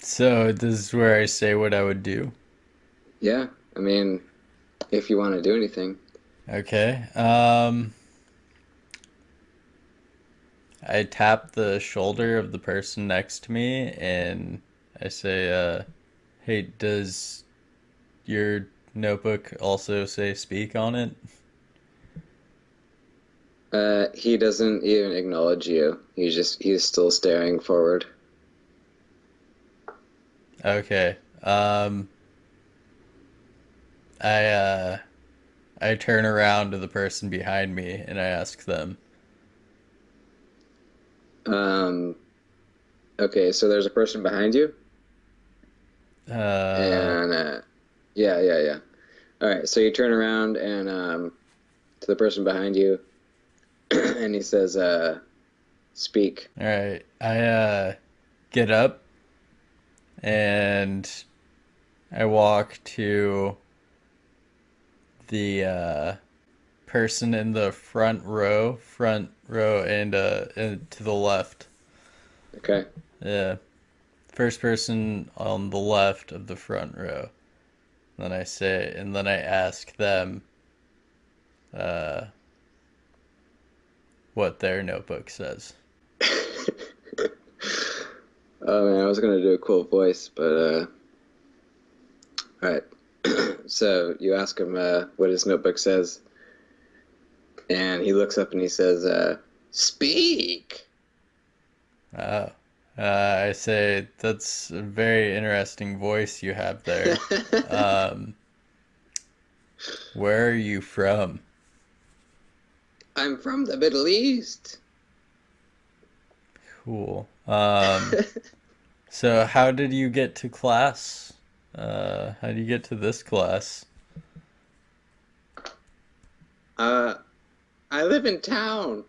So this is where I say what I would do. Yeah. I mean, if you want to do anything. Okay. I tap the shoulder of the person next to me and I say, hey, does your notebook also say speak on it? He doesn't even acknowledge you. He's still staring forward. Okay. I I turn around to the person behind me and I ask them, Um, okay, so there's a person behind you, uh, and yeah. All right, so you turn around and to the person behind you, and he says, "Speak." all right. I get up and I walk to the person in the front row, and to the left. Okay. Yeah, first person on the left of the front row. And then I ask them uh, what their notebook says. Oh man, I was gonna do a cool voice, but all right. So you ask him what his notebook says, and he looks up and he says, "Speak." Oh, I say that's a very interesting voice you have there. Um, where are you from? I'm from the Middle East. Cool. So how did you get to class? How do you get to this class? uh, I live in town,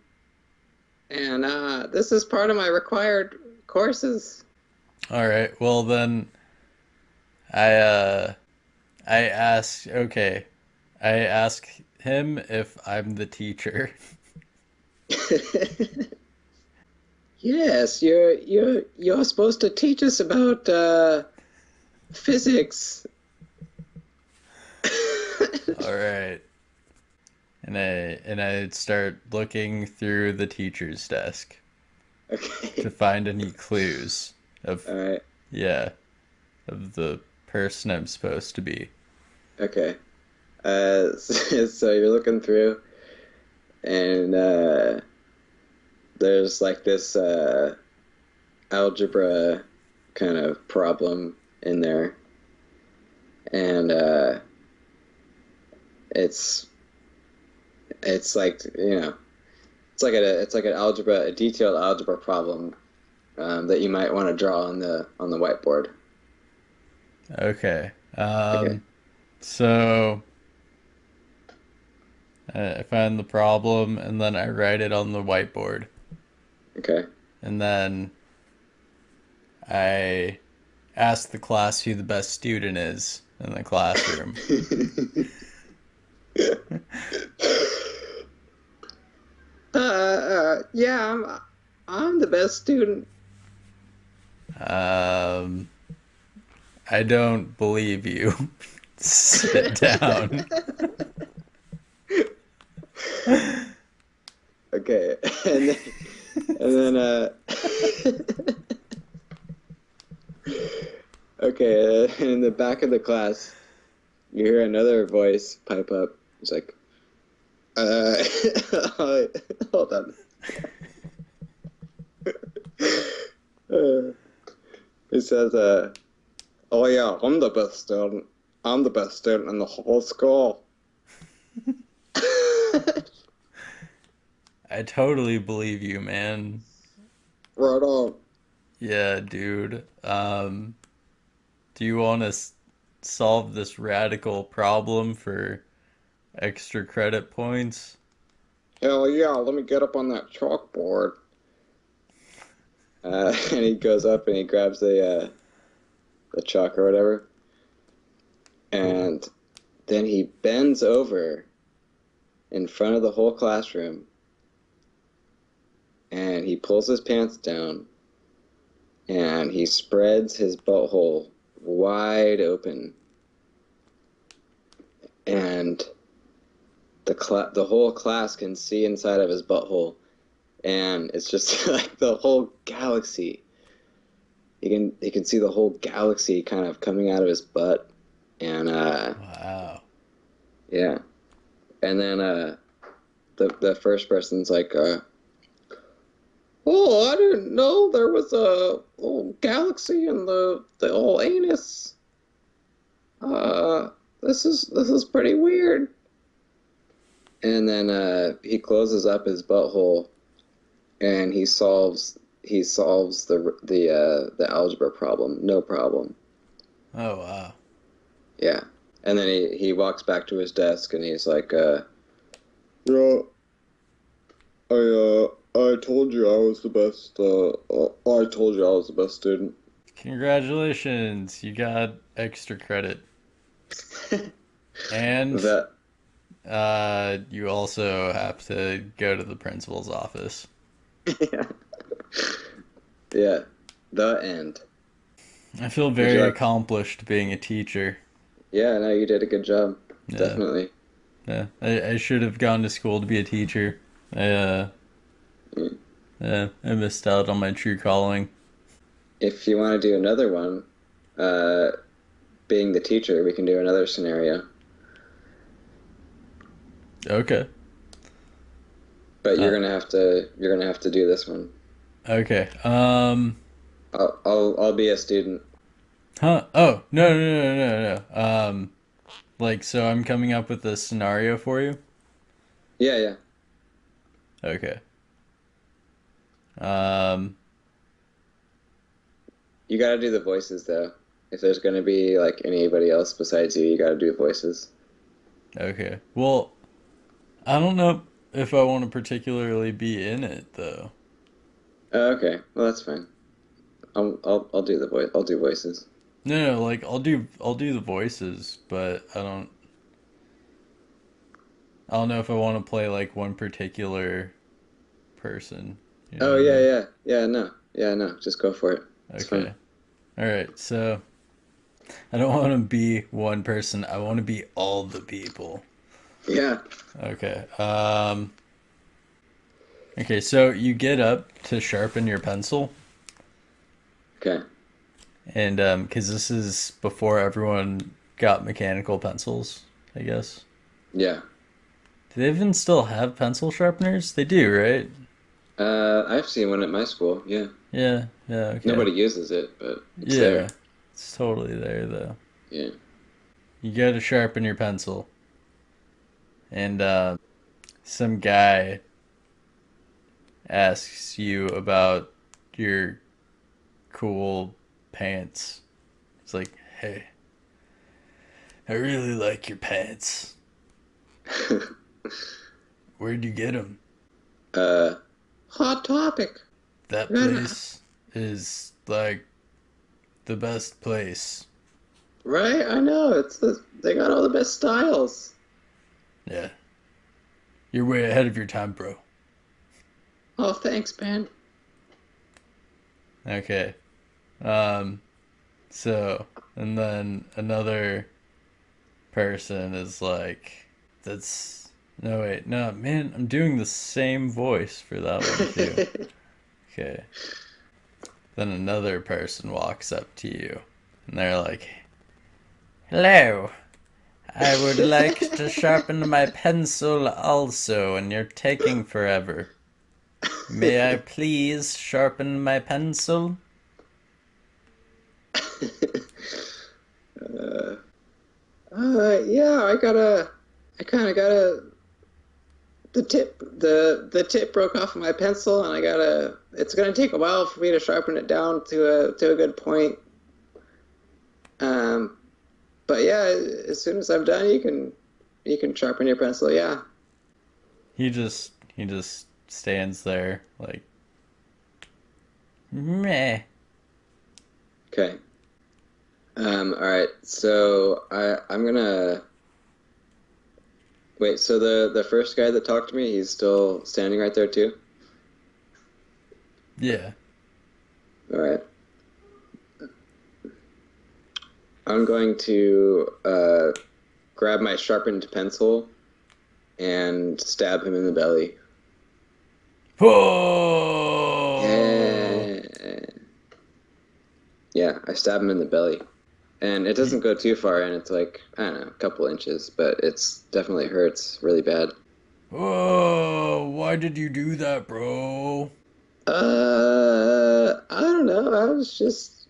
and this is part of my required courses. All right. Well then, I uh, okay. I ask him if I'm the teacher. Yes, you're supposed to teach us about Physics. All right. And I start looking through the teacher's desk to Okay. find any clues of All right. yeah, of the person I'm supposed to be. Okay. So you're looking through, and there's like this algebra kind of problem in there, and it's it's like it's like a detailed algebra problem that you might want to draw on the whiteboard. Okay. Okay. So I find the problem and then I write it on the whiteboard. Okay. And then I ask the class who the best student is in the classroom. Yeah, I'm the best student. Um, I don't believe you. Sit down. Okay, and then okay, in the back of the class, you hear another voice pipe up. It's like, uh, hold on. Uh, it says, oh yeah, I'm the best student. I'm the best student in the whole school. I totally believe you, man. Right on. Yeah, dude. Do you want to solve this radical problem for extra credit points? Hell yeah, let me get up on that chalkboard. And he goes up and he grabs the chalk or whatever, Cool. and then he bends over in front of the whole classroom and he pulls his pants down and he spreads his butthole wide open, and the whole class can see inside of his butthole, and it's just like the whole galaxy. He can see the whole galaxy kind of coming out of his butt, and Wow. yeah, and then the first person's like, oh, I didn't know there was a whole galaxy in the whole anus. Uh, this is pretty weird. And then he closes up his butthole and he solves the algebra problem. No problem. Oh, wow. Yeah. And then he walks back to his desk and he's like, yeah, I told you I was the best. I told you I was the best student. Congratulations, you got extra credit. And That you also have to go to the principal's office. yeah. Yeah. The end. I feel Would you very like? accomplished being a teacher. Yeah, no, you did a good job. Yeah, Definitely. yeah. I should have gone to school to be a teacher. Mm. I missed out on my true calling. If you want to do another one, uh, being the teacher, we can do another scenario. Okay. But Uh, you're gonna have to do this one. okay. I'll be a student. Huh? Oh, no, no, no, no, no. Like, so I'm coming up with a scenario for you? Yeah, yeah. Okay. Um, You gotta do the voices though. If there's gonna be like anybody else besides you, you gotta do voices. okay. Well, I don't know if I want to particularly be in it, though. Okay, well that's fine. I'll do the voice. I'll do voices. No, no, like I'll do the voices, but I don't know if I want to play like one particular person. You know Oh what I yeah, mean? yeah, yeah. No, yeah, no. Just go for it. It's fun. Okay. All right. So I don't want to be one person. I want to be all the people. Yeah. Okay. Okay, so you get up to sharpen your pencil, Okay. and because this is before everyone got mechanical pencils, I guess. Yeah. Do they even still have pencil sharpeners? They do, right? I've seen one at my school. Yeah. Yeah, yeah, okay. Nobody uses it, but it's there. Yeah, it's totally there though. Yeah. You gotta sharpen your pencil, and some guy asks you about your cool pants. It's like, hey, I really like your pants. Where'd you get them? uh, Hot topic. That Right. place is like the best place. Right? I know. They got all the best styles. Yeah, you're way ahead of your time, bro. Oh, thanks, man. Okay. Um, so, and then another person is like, that's, no, wait, no, man, I'm doing the same voice for that one too. Okay. Then another person walks up to you and they're like, hello, I would like to sharpen my pencil also, and you're taking forever. May I please sharpen my pencil? uh, yeah, I kind of gotta, the tip broke off of my pencil, and it's gonna take a while for me to sharpen it down to a good point. Um, but yeah, as soon as I'm done, you can sharpen your pencil. Yeah. He just stands there like, meh. Okay. All right. So I'm gonna wait. So the first guy that talked to me, he's still standing right there too. Yeah. All right. I'm going to grab my sharpened pencil and stab him in the belly. Whoa! Yeah. Yeah, I stab him in the belly. And it He, doesn't go too far in. It's like, I don't know, a couple inches, but it's definitely hurts really bad. whoa! Why did you do that, bro? I don't know. I was just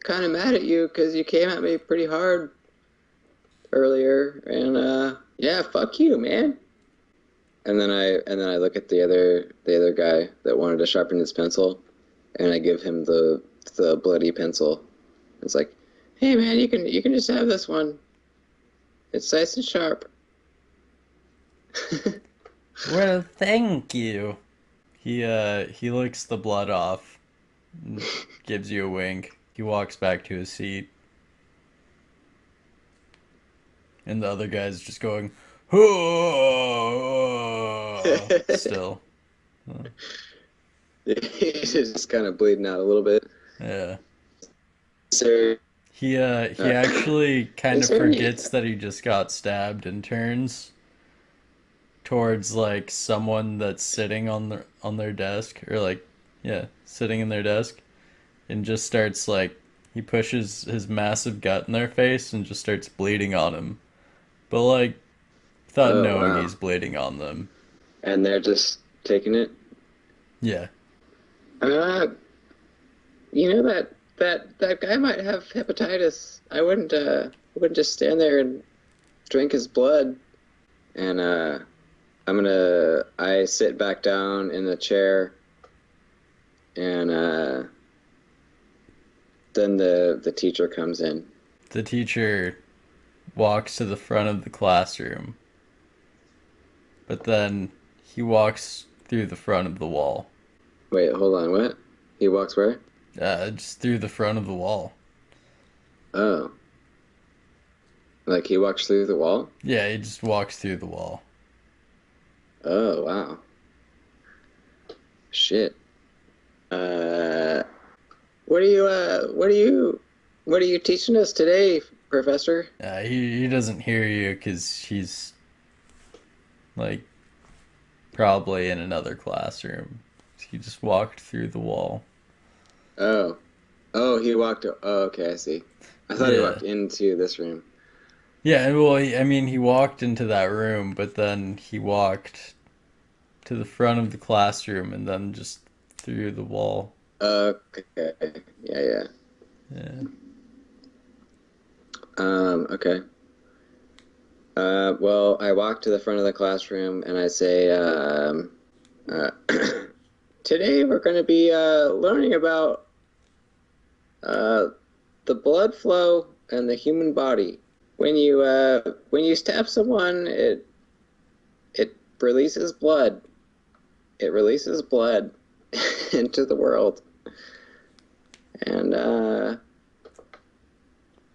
kind of mad at you because you came at me pretty hard earlier, and yeah, fuck you, man. And then I look at the other guy that wanted to sharpen his pencil, and I give him the bloody pencil. It's like, hey man, you can just have this one. It's nice and sharp. Well, thank you. He licks the blood off and gives you a wink. He walks back to his seat, and the other guy's just going, "Whoa!" Still. He's just kind of bleeding out a little bit. Yeah. Sir, He uh, actually kind is of there any? forgets that he just got stabbed and turns towards like someone that's sitting on their desk, or like, yeah, sitting in their desk, and just starts like, he pushes his massive gut in their face and just starts bleeding on him. But like, without Oh knowing wow! he's bleeding on them. And they're just taking it. Yeah. Uh, that guy might have hepatitis. I wouldn't just stand there and drink his blood. And I sit back down in the chair, and then the teacher comes in. The teacher walks to the front of the classroom, but then he walks through the front of the wall. Wait, hold on, what? He walks where? Just through the front of the wall. Oh, like he walks through the wall? Yeah, he just walks through the wall. Oh, wow. Shit. Uh, what are you teaching us today, Professor? He doesn't hear you because he's like probably in another classroom. He just walked through the wall. Oh, he walked. Oh, okay, I see. I thought he Yeah. walked into this room. Yeah, well, I mean, he walked into that room, but then he walked to the front of the classroom and then just through the wall. Okay, yeah, yeah. Yeah. Okay. Well, I walk to the front of the classroom and I say, uh, today we're going to be learning about uh, the blood flow and the human body. When you stab someone, it releases blood. It releases blood into the world, and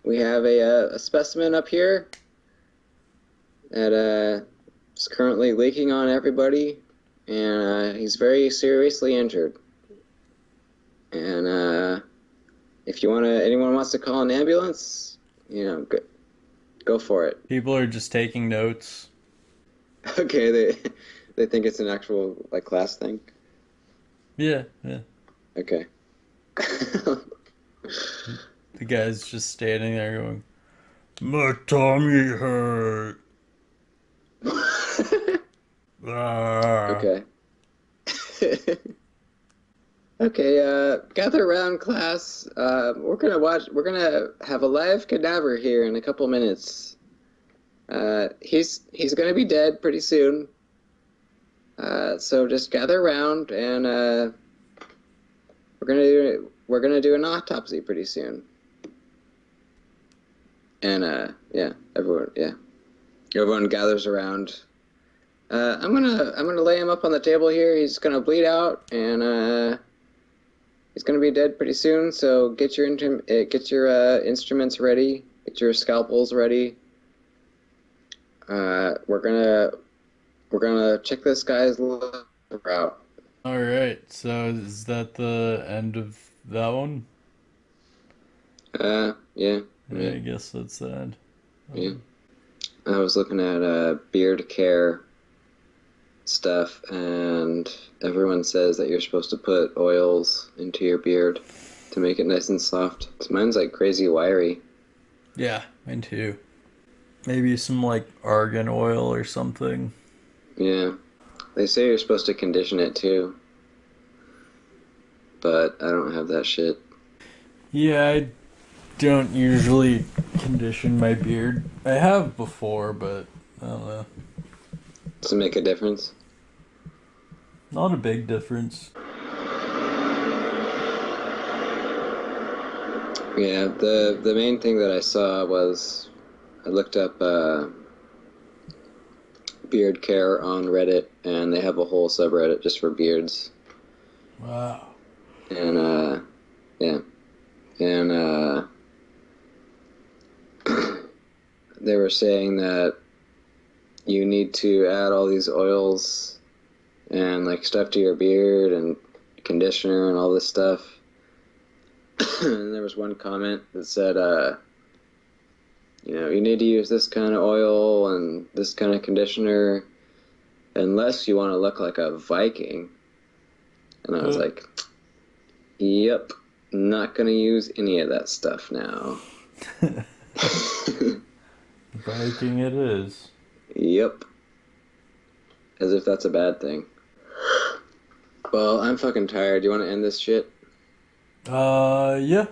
we have a specimen up here that is currently leaking on everybody, and he's very seriously injured. And if anyone wants to call an ambulance, go for it. People are just taking notes. Okay, they think it's an actual like class thing. Yeah, yeah. Okay. The guy's just standing there going, "My tummy hurt." Ah. Okay. Okay, gather around, class. We're gonna have a live cadaver here in a couple minutes. He's gonna be dead pretty soon. So just gather around, and we're gonna do an autopsy pretty soon. And yeah, everyone gathers around. I'm gonna lay him up on the table here. He's gonna bleed out, and he's gonna be dead pretty soon. So get your instruments ready. Get your scalpels ready. We're gonna check this guy's liver out. All right. So is that the end of that one? Yeah, Yeah, yeah, I guess that's sad. yeah. I was looking at beard care stuff, and everyone says that you're supposed to put oils into your beard to make it nice and soft. Mine's like crazy wiry. Yeah, mine too. Maybe some like argan oil or something. Yeah, they say you're supposed to condition it too, but I don't have that shit. Yeah, I don't usually condition my beard. I have before, but I don't know. Does it make a difference? Not a big difference. Yeah, the main thing that I saw was I looked up beard care on Reddit, and they have a whole subreddit just for beards. Wow. And yeah, and they were saying that you need to add all these oils and like stuff to your beard and conditioner and all this stuff. And there was one comment that said, you need to use this kind of oil and this kind of conditioner unless you want to look like a Viking. And I was like, yep, not going to use any of that stuff now. Viking it is. Yep. As if that's a bad thing. Well, I'm fucking tired. Do you want to end this shit? Yeah.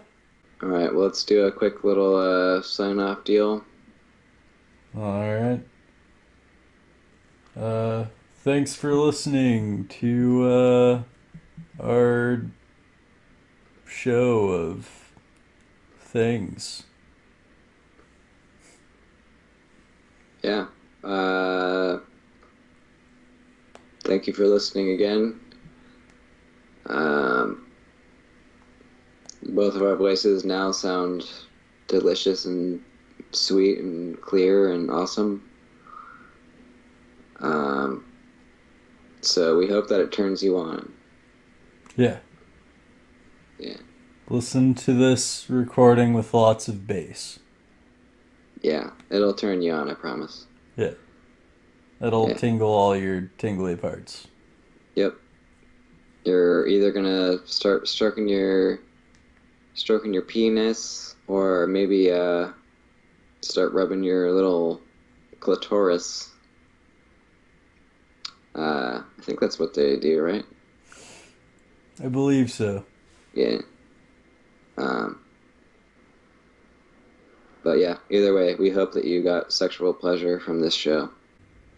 Alright, well, let's do a quick little sign-off deal. Alright. Thanks for listening to, our show of things. Yeah. Thank you for listening again. Both of our voices now sound delicious and sweet and clear and awesome. So we hope that it turns you on. Yeah. Yeah. Listen to this recording with lots of bass. Yeah, it'll turn you on, I promise. Yeah. That'll Yeah. tingle all your tingly parts. Yep. You're either gonna start stroking your penis, or maybe start rubbing your little clitoris. I think that's what they do, right? I believe so. Yeah. Um, but yeah, either way, we hope that you got sexual pleasure from this show.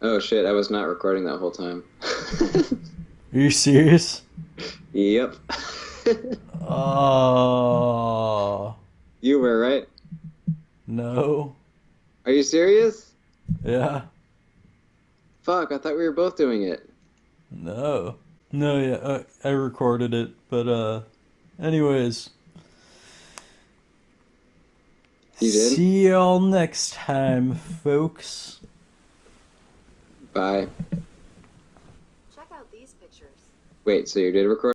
Oh shit, I was not recording that whole time. Are you serious? Yep. Oh, You were right. no. Are you serious? Yeah. Fuck, I thought we were both doing it. No. No, yeah, I recorded it, but anyways, You did? see y'all next time, folks. Bye. Check out these pictures. Wait, so you did record?